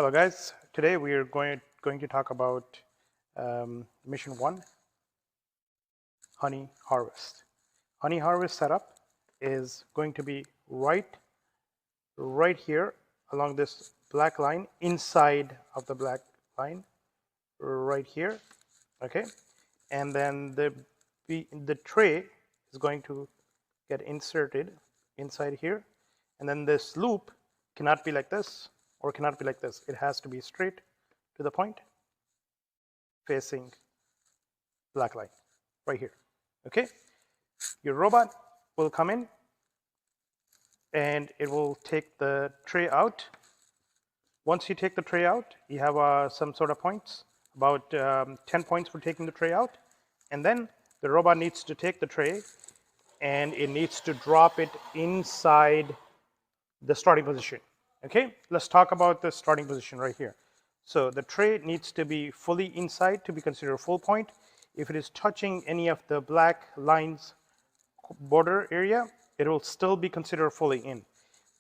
Hello guys, today we are going to talk about mission 1, honey harvest. Honey harvest setup is going to be right here along this black line, inside of the black line, right here, okay? And then the tray is going to get inserted inside here, and then this loop cannot be like this or cannot be like this. It has to be straight to the point facing black line right here, okay? Your robot will come in and it will take the tray out. Once you take the tray out, you have some sort of points, about 10 points for taking the tray out, and then the robot needs to take the tray and it needs to drop it inside the starting position. Okay, let's talk about the starting position right here. So the tray needs to be fully inside to be considered a full point. If it is touching any of the black lines border area, it will still be considered fully in.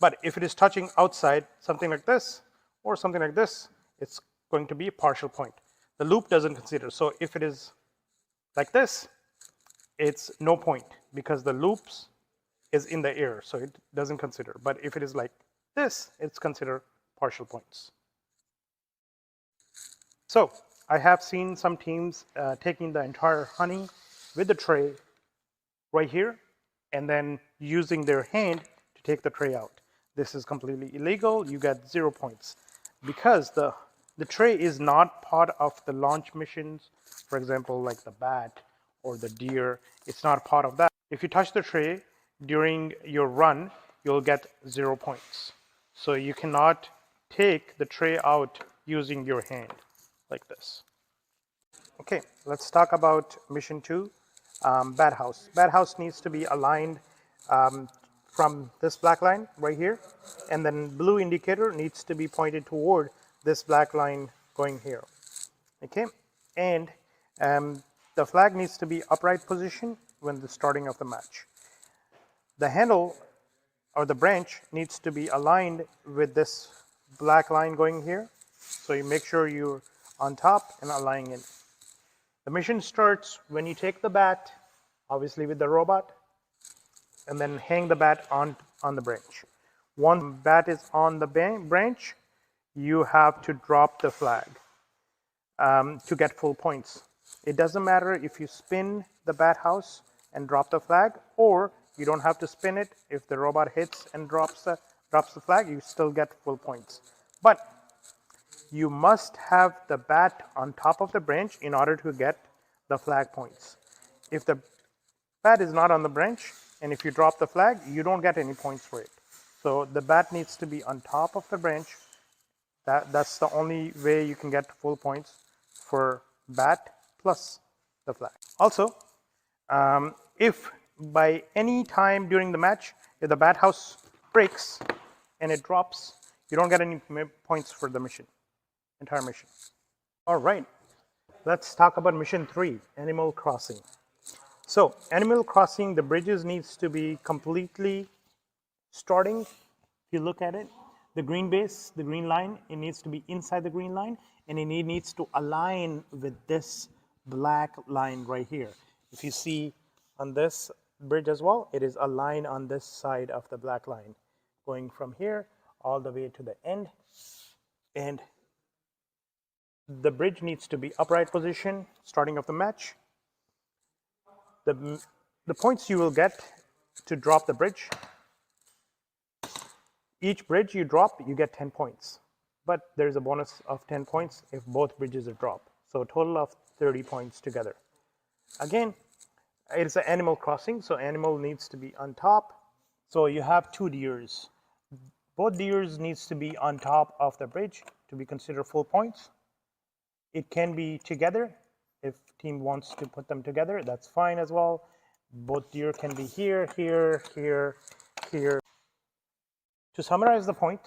But if it is touching outside, something like this or something like this, it's going to be a partial point. The loop doesn't consider. So if it is like this, it's no point because the loops is in the air, so it doesn't consider. But if it is like this, it's considered partial points. So I have seen some teams taking the entire honey with the tray right here and then using their hand to take the tray out. This is completely illegal. You get 0 points because the tray is not part of the launch missions. For example, like the bat or the deer, it's not part of that. If you touch the tray during your run, you'll get 0 points. So you cannot take the tray out using your hand like this. Okay, let's talk about mission 2, bat house. Bat house needs to be aligned from this black line right here, and then blue indicator needs to be pointed toward this black line going here. Okay, and the flag needs to be upright position when the starting of the match. The handle or the branch needs to be aligned with this black line going here. So you make sure you're on top and aligning it. The mission starts when you take the bat, obviously with the robot, and then hang the bat on the branch. Once the bat is on the branch, you have to drop the flag to get full points. It doesn't matter if you spin the bat house and drop the flag, or you don't have to spin it. If the robot hits and drops the flag, you still get full points. But you must have the bat on top of the branch in order to get the flag points. If the bat is not on the branch and if you drop the flag, you don't get any points for it. So the bat needs to be on top of the branch. That's the only way you can get full points for bat plus the flag. Also, if by any time during the match, if the bat house breaks and it drops, you don't get any points for the mission, entire mission. All right, let's talk about mission 3, Animal Crossing. So Animal Crossing, the bridges needs to be completely starting. If you look at it, the green base, the green line, it needs to be inside the green line, and it needs to align with this black line right here. If you see on this bridge as well, it is aligned on this side of the black line, going from here all the way to the end. And the bridge needs to be upright position starting of the match. The points you will get to drop the bridge, each bridge you drop, you get 10 points. But there's a bonus of 10 points if both bridges are dropped. So a total of 30 points together. Again, it's an Animal Crossing, so animal needs to be on top. So you have 2 deers. Both deers needs to be on top of the bridge to be considered full points. It can be together. If team wants to put them together, that's fine as well. Both deer can be here, here, here, here. To summarize the point,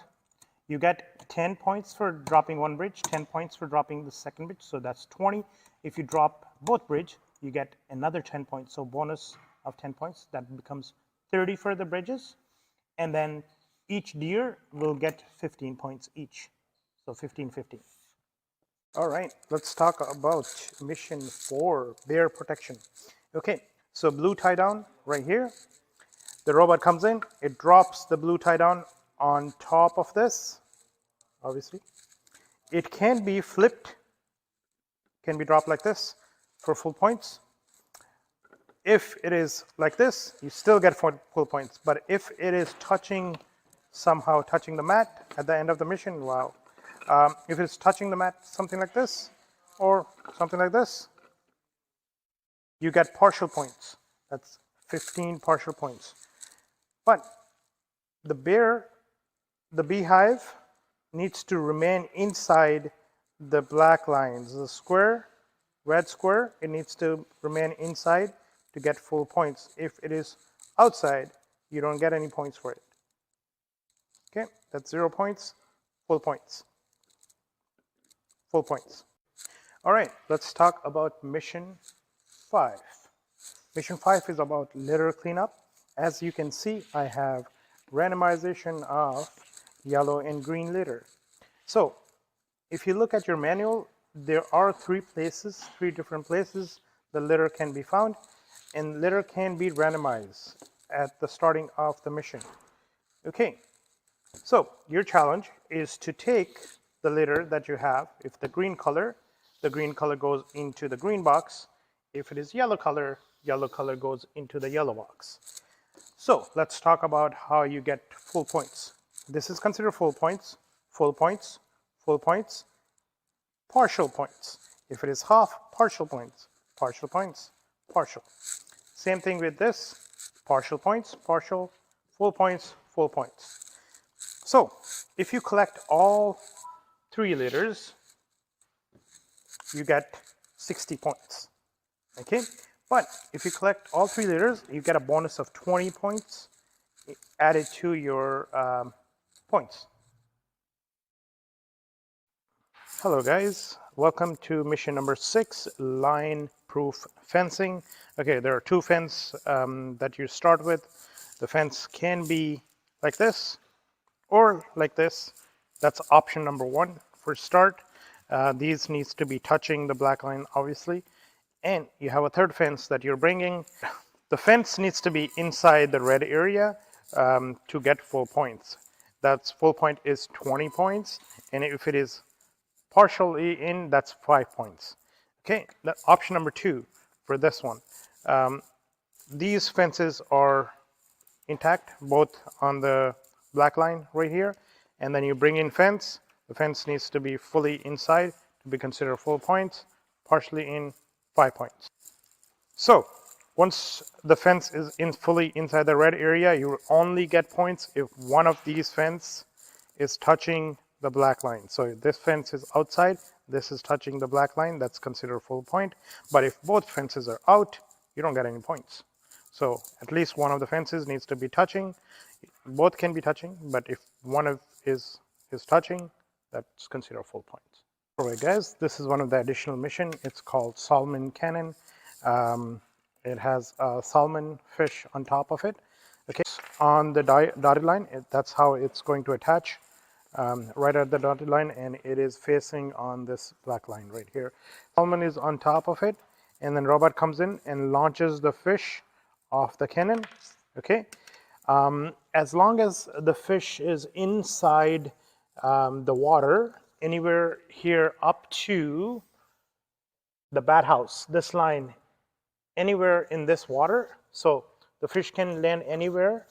you get 10 points for dropping one bridge, 10 points for dropping the second bridge, so that's 20. If you drop both bridges, you get another 10 points, so bonus of 10 points, that becomes 30 for the bridges, and then each deer will get 15 points each. So 15-15. All right, let's talk about mission 4, bear protection. Okay, so blue tie down right here. The robot comes in, it drops the blue tie down on top of this, obviously. It can be flipped, can be dropped like this for full points. If it is like this, you still get full points. But if it is somehow touching the mat at the end of the mission, wow. If it's touching the mat, something like this, or something like this, you get partial points. That's 15 partial points. But the beehive needs to remain inside the black lines. The square, red square, it needs to remain inside to get full points. If it is outside, you don't get any points for it. Okay, that's 0 points, full points. Full points. All right, let's talk about mission 5. Mission 5 is about litter cleanup. As you can see, I have randomization of yellow and green litter. So if you look at your manual, there are 3 different places the litter can be found, and litter can be randomized at the starting of the mission. Okay, so your challenge is to take the litter that you have. If the green color goes into the green box. If it is yellow color goes into the yellow box. So let's talk about how you get full points. This is considered full points, full points, full points, partial points. If it is half, partial points, partial points, partial. Same thing with this, partial points, partial, full points, full points. So if you collect all 3 litters, you get 60 points. Okay, but if you collect all 3 litters, you get a bonus of 20 points added to your points. Hello guys, welcome to mission number 6, line proof fencing. Okay, there are 2 fences that you start with. The fence can be like this or like this. That's option number 1 for start. These needs to be touching the black line, obviously. And you have a 3rd fence that you're bringing. The fence needs to be inside the red area to get full points. That's full point is 20 points. And if it is partially in, that's 5 points. Okay, option number 2 for this one. These fences are intact, both on the black line right here. And then you bring in fence. The fence needs to be fully inside to be considered full points, partially in 5 points. So once the fence is fully inside the red area, you only get points if one of these fence is touching the black line. So this fence is outside, this is touching the black line, that's considered full point. But if both fences are out, you don't get any points. So at least one of the fences needs to be touching. Both can be touching, but if one is touching, that's considered full points. All right, guys, this is one of the additional mission. It's called Salmon Cannon. It has a salmon fish on top of it. Okay, on the dotted line, that's how it's going to attach, right at the dotted line, and it is facing on this black line right here. Salmon is on top of it, and then robot comes in and launches the fish off the cannon. Okay, as long as the fish is inside the water, anywhere here up to the bat house, this line, anywhere in this water, so the fish can land anywhere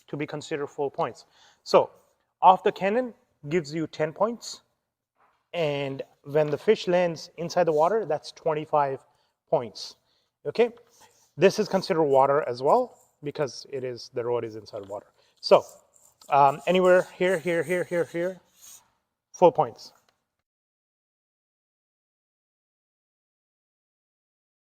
to be considered full points. So off the cannon gives you 10 points, and when the fish lands inside the water, that's 25 points. Okay, this is considered water as well because the road is inside water. So anywhere here, full points.